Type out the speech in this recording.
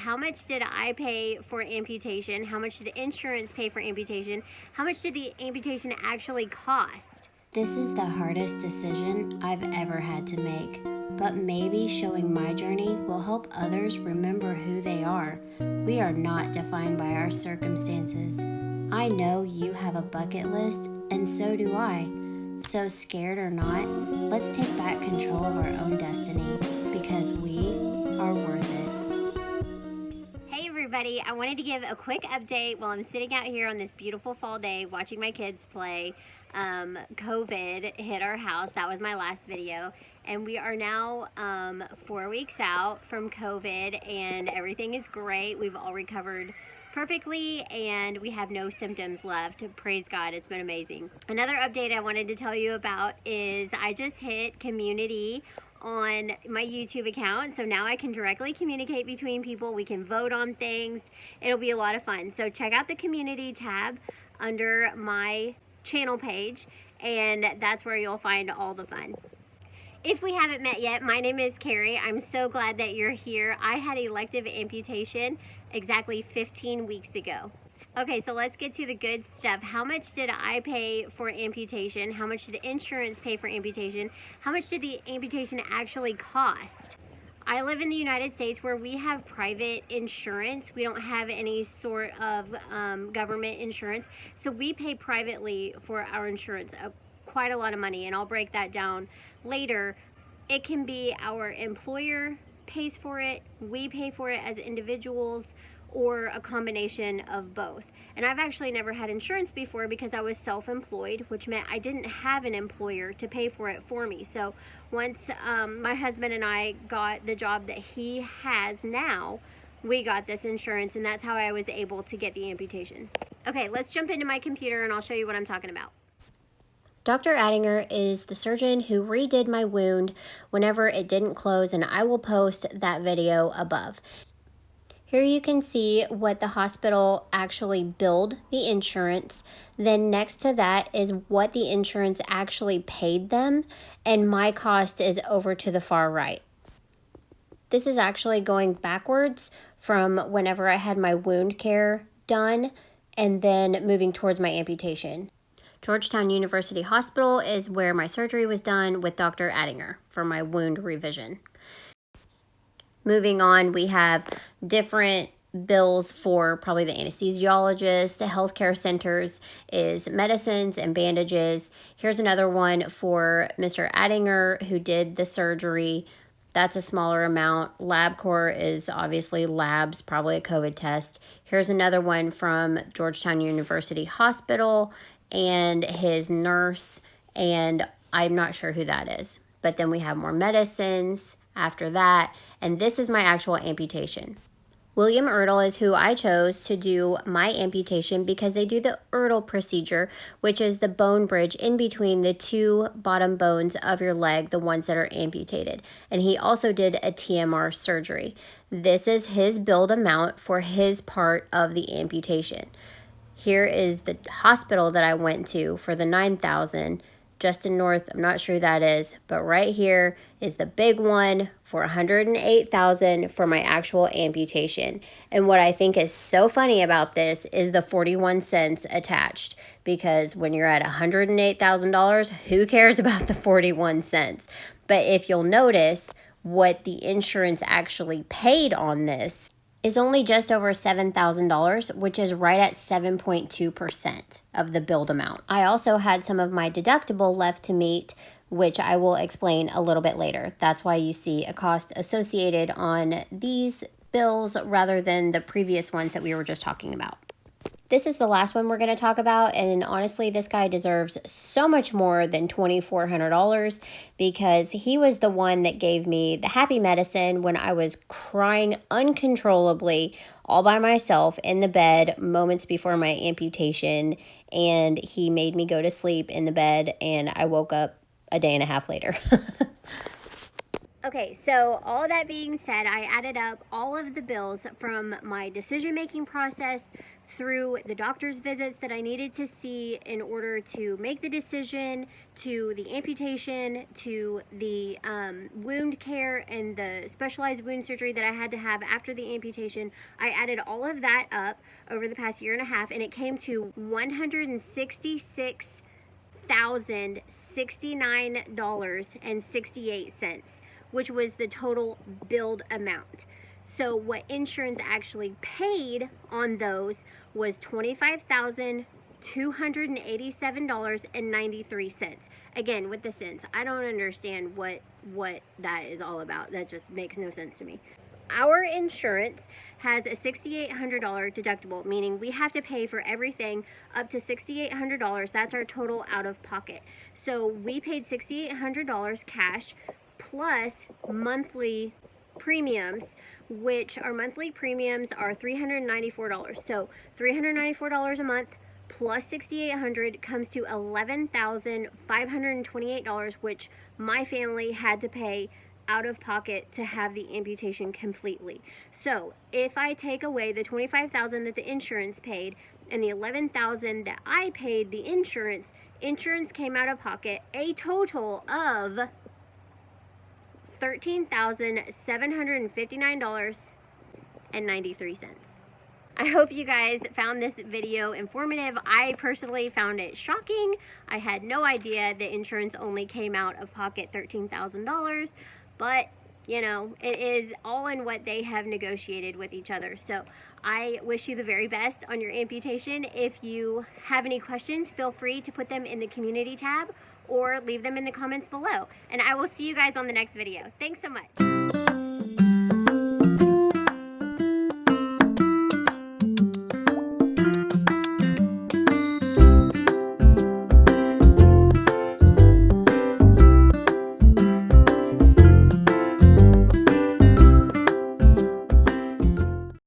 How much did I pay for amputation? How much did insurance pay for amputation? How much did the amputation actually cost? This is the hardest decision I've ever had to make, but maybe showing my journey will help others remember who they are. We are not defined by our circumstances. I know you have a bucket list, and so do I. So scared or not, let's take back control of our own destiny because we are worth it. Hey everybody, I wanted to give a quick update while I'm sitting out here on this beautiful fall day watching my kids play. COVID hit our house. That was my last video, and we are now 4 weeks out from COVID, and everything is great. We've all recovered perfectly, and we have no symptoms left. Praise God, it's been amazing. Another update I wanted to tell you about is I just hit community on my YouTube account, so now I can directly communicate between people. We can vote on things. It'll be a lot of fun. So check out the community tab under my channel page, and that's where you'll find all the fun. If we haven't met yet, my name is Kerri. I'm so glad that you're here. I had elective amputation exactly 15 weeks ago. Okay, so let's get to the good stuff. How much did I pay for amputation? How much did insurance pay for amputation? How much did the amputation actually cost? I live in the United States where we have private insurance. We don't have any sort of government insurance. So we pay privately for our insurance, quite a lot of money, and I'll break that down later. It can be our employer pays for it, we pay for it as individuals, or a combination of both. And I've actually never had insurance before because I was self-employed, which meant I didn't have an employer to pay for it for me. So once my husband and I got the job that he has now, we got this insurance, and that's how I was able to get the amputation. Okay, let's jump into my computer and I'll show you what I'm talking about. Dr. Attinger is the surgeon who redid my wound whenever it didn't close, and I will post that video above. Here you can see what the hospital actually billed the insurance. Then next to that is what the insurance actually paid them, and my cost is over to the far right. This is actually going backwards from whenever I had my wound care done and then moving towards my amputation. Georgetown University Hospital is where my surgery was done with Dr. Attinger for my wound revision. Moving on, we have different bills for probably the anesthesiologist. The healthcare centers is medicines and bandages. Here's another one for Mr. Attinger who did the surgery. That's a smaller amount. LabCorp is obviously labs, probably a COVID test. Here's another one from Georgetown University Hospital and his nurse, and I'm not sure who that is. But then we have more medicines after that, and this is my actual amputation. William Ertl is who I chose to do my amputation because they do the Ertl procedure, which is the bone bridge in between the two bottom bones of your leg, the ones that are amputated. And he also did a TMR surgery. This is his billed amount for his part of the amputation. Here is the hospital that I went to for the $9,000. Justin North, I'm not sure who that is, but right here is the big one for $108,000 for my actual amputation. And what I think is so funny about this is the 41 cents attached, because when you're at $108,000, who cares about the 41 cents? But if you'll notice, what the insurance actually paid on this is only just over $7,000, which is right at 7.2% of the billed amount. I also had some of my deductible left to meet, which I will explain a little bit later. That's why you see a cost associated on these bills rather than the previous ones that we were just talking about. This is the last one we're going to talk about, and honestly, this guy deserves so much more than $2,400 because he was the one that gave me the happy medicine when I was crying uncontrollably all by myself in the bed moments before my amputation, and he made me go to sleep in the bed, and I woke up a day and a half later. Okay, so all that being said, I added up all of the bills from my decision-making process through the doctor's visits that I needed to see in order to make the decision, to the amputation, to the wound care and the specialized wound surgery that I had to have after the amputation. I added all of that up over the past year and a half, and it came to $166,069.68, which was the total billed amount. So what insurance actually paid on those was $25,287.93. Again, with the cents, I don't understand what that is all about. That just makes no sense to me. Our insurance has a $6,800 deductible, meaning we have to pay for everything up to $6,800. That's our total out of pocket. So we paid $6,800 cash plus monthly premiums, which our monthly premiums are $394. So $394 a month plus $6,800 comes to $11,528, which my family had to pay out of pocket to have the amputation completely. So if I take away the $25,000 that the insurance paid and the $11,000 that I paid the insurance came out of pocket a total of $13,759.93. I hope you guys found this video informative. I personally found it shocking. I had no idea the insurance only came out of pocket $13,000, but you know, it is all in what they have negotiated with each other. So I wish you the very best on your amputation. If you have any questions, feel free to put them in the community tab or leave them in the comments below. And I will see you guys on the next video. Thanks so much.